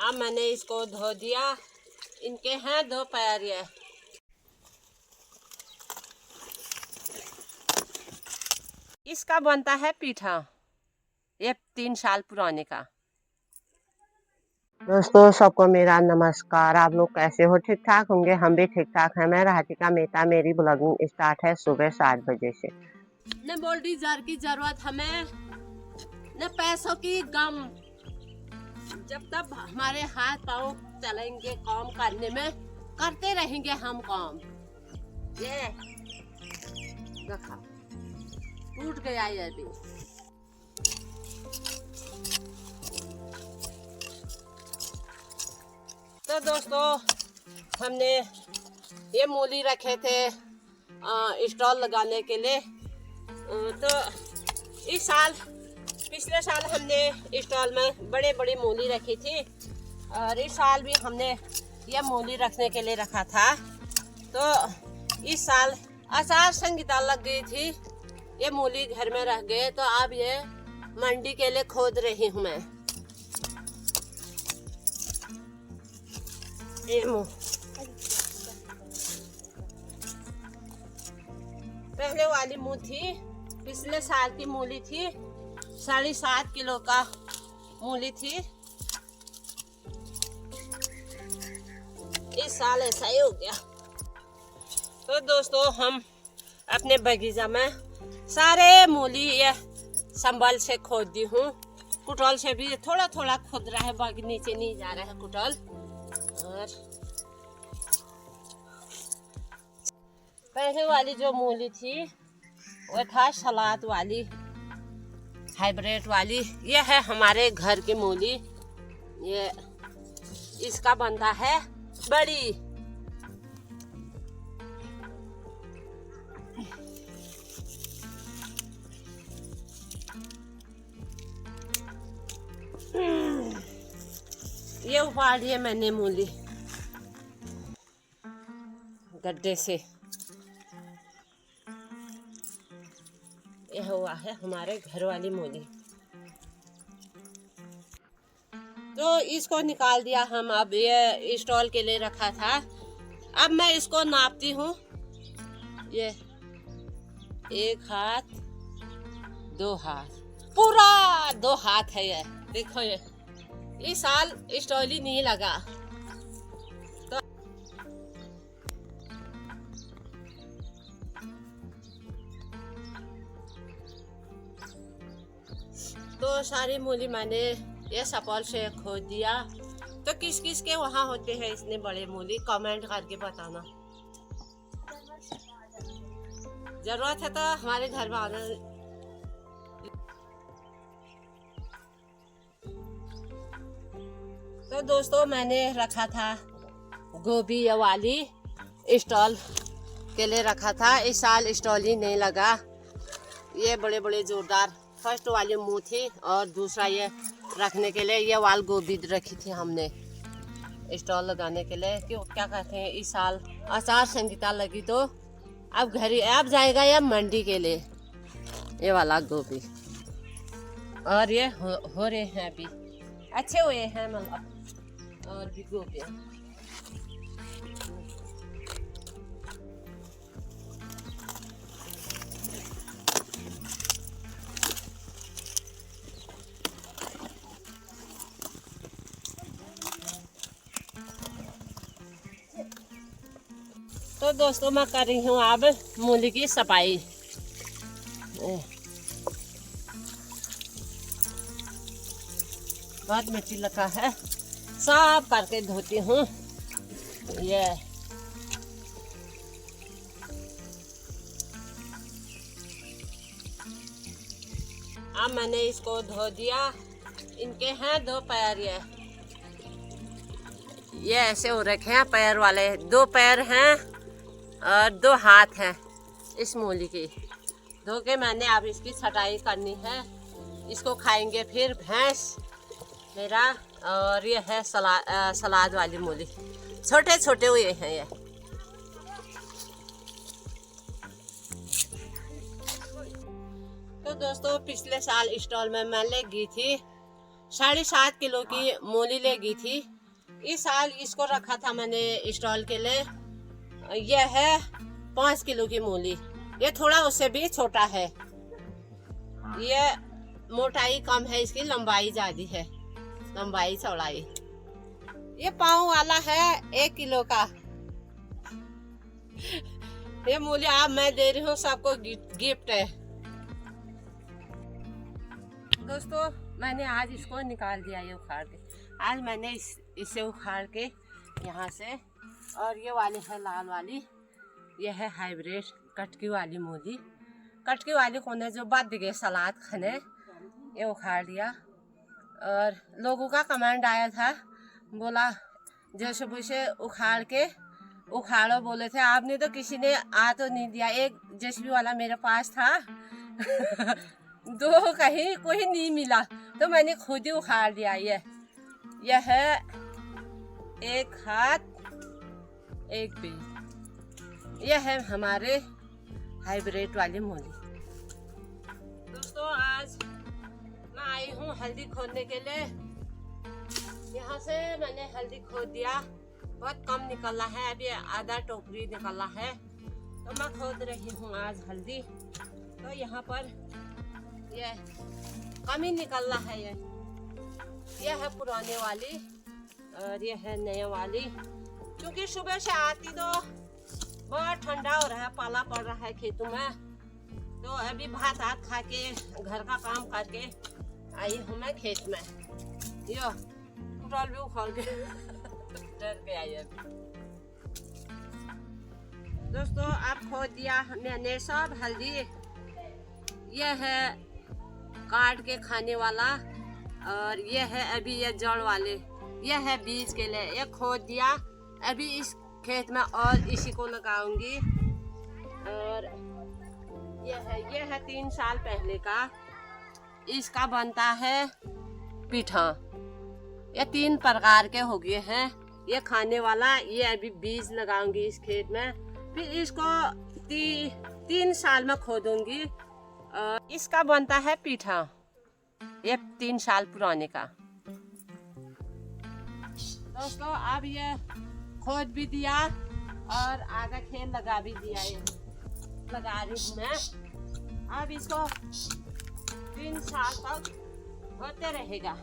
अब मैंने इसको धो दिया। इनके हैं 2 पैर। ये इसका बनता है पीठा, ये 3 साल पुराने का। दोस्तों सबको मेरा नमस्कार। आप लोग कैसे हो? ठीक ठाक होंगे, हम भी ठीक ठाक हैं। मैं राधिका मेहता, मेरी ब्लॉगिंग स्टार्ट है सुबह 7 बजे से। न बोल्डी जार की जरूरत हमें, न पैसों की गम। जब तक हमारे हाथ पाँव चलेंगे काम करने में, करते रहेंगे हम काम। ये देखा टूट गया ये भी। तो दोस्तों हमने ये मूली रखे थे स्टॉल लगाने के लिए। तो इस साल, पिछले साल हमने स्टॉल में बड़े बड़ी मूली रखी थी और इस साल भी हमने ये मूली रखने के लिए रखा था। तो इस साल आचार संहिता लग गई थी, ये मूली घर में रह गए। तो अब ये मंडी के लिए खोद रही हूँ मैं। पहले वाली मूली थी, पिछले साल की मूली थी, 7.5 किलो का मूली थी। इस साल ऐसा ही हो गया। तो दोस्तों हम अपने बगीचा में सारे मूली ये संभल से खोद दी हूँ। कुटल से भी थोड़ा थोड़ा खोद रहा है, बाकी नीचे नहीं जा रहा है कुटल। और पहले वाली जो मूली थी वो था सलाद वाली, हाइब्रिड वाली। ये है हमारे घर की मूली। ये इसका बनता है बड़ी। ये उपाड़ दिए मैंने मूली गड्ढे से। यह हुआ है हमारे घर वाली मूली। तो इसको निकाल दिया हम। अब ये स्टॉल के लिए रखा था। अब मैं इसको नापती हूँ। ये 1 हाथ 2 हाथ, पूरा 2 हाथ है। ये देखो, ये इस साल स्टॉल ही नहीं लगा। तो सारी मूली मैंने ये सपल से खोद दिया। तो किस किस के वहाँ होते हैं इतने बड़े मूली, कमेंट करके बताना। जरूरत है तो हमारे घर में आना। तो दोस्तों मैंने रखा था गोभी वाली, स्टॉल के लिए रखा था। इस साल स्टॉल ही नहीं लगा। ये बड़े बड़े जोरदार फर्स्ट वाली मुँह थी और दूसरा ये रखने के लिए ये वाल गोभी रखी थी हमने स्टॉल लगाने के लिए। क्यों क्या कहते हैं, इस साल आचार संहिता लगी तो अब घर ही अब जाएगा या मंडी के लिए ये वाला गोभी। और ये हो रहे हैं अभी, अच्छे हुए हैं मतलब। और भी गोभी तो दोस्तों मैं कर रही हूँ अब मूली की सफाई। बहुत मिट्टी लगा है, साफ करके धोती हूँ। ये अब मैंने इसको धो दिया। इनके हैं 2 पैर। ये ऐसे हो रखे हैं पैर वाले, 2 पैर हैं और 2 हाथ हैं इस मूली की। धो के मैंने अब इसकी छटाई करनी है। इसको खाएंगे फिर भैंस मेरा। और ये है सलाद वाली मूली, छोटे छोटे हुए हैं ये। तो दोस्तों पिछले साल स्टॉल में मैं ले गई थी 7.5 किलो की मूली लेगी थी। इस साल इसको रखा था मैंने स्टॉल के लिए। यह है 5 किलो की मूली। ये थोड़ा उससे भी छोटा है। ये मोटाई कम है, इसकी लंबाई ज्यादा है, लंबाई चौड़ाई। ये पाँव वाला है 1 किलो का। ये मूली आप मैं दे रही हूँ, सबको गिफ्ट है। दोस्तों मैंने आज इसको निकाल दिया, ये उखाड़ के। आज मैंने इसे उखाड़ के यहाँ से, और ये वाली है लाल वाली, ये है हाइब्रिड कटकी वाली मूली। कटकी वाली कोने जो बद गए सलाद खाने, ये उखाड़ दिया। और लोगों का कमेंट आया था, बोला जैसे वैसे उखाड़ के उखाड़ो बोले थे आपने, तो किसी ने आ तो नहीं दिया। एक जेसीबी वाला मेरे पास था दो कहीं कोई नहीं मिला, तो मैंने खुद ही उखाड़ दिया। यह है एक हाथ एक बीज। यह है हमारे हाइब्रिड वाली मूली। दोस्तों आज मैं आई हूँ हल्दी खोदने के लिए। यहाँ से मैंने हल्दी खोद दिया, बहुत कम निकला है, अभी आधा टोकरी निकला है, तो मैं खोद रही हूँ आज हल्दी। तो यहाँ पर ये कम ही निकला है। यह है पुराने वाली और यह है नए वाली। क्योंकि सुबह से आती तो बहुत ठंडा हो रहा है, पाला पड़ रहा है खेतों में, तो अभी भात हाथ खा के घर का काम करके आई हूँ मैं खेत में। यो पुराल भी उखाड़ के डर के आई अभी। दोस्तों अब खोद दिया मैंने सब हल्दी। यह है काट के खाने वाला, और यह है अभी ये जड़ वाले, यह है बीज के लिए। ये खोद दिया, अभी इस खेत में और इसी को लगाऊंगी। और यह है 3 साल पहले का, इसका बनता है पीठा। ये 3 प्रकार के हो गए हैं। ये खाने वाला, ये अभी बीज लगाऊंगी इस खेत में, फिर इसको 3 साल में खोदूंगी। इसका बनता है पीठा, ये 3 साल पुराने का। दोस्तों अब ये खोद भी दिया और आधा खेत लगा भी दिया, ये लगा रही हूँ मैं। अब इसको 3 साल तक होते रहेगा।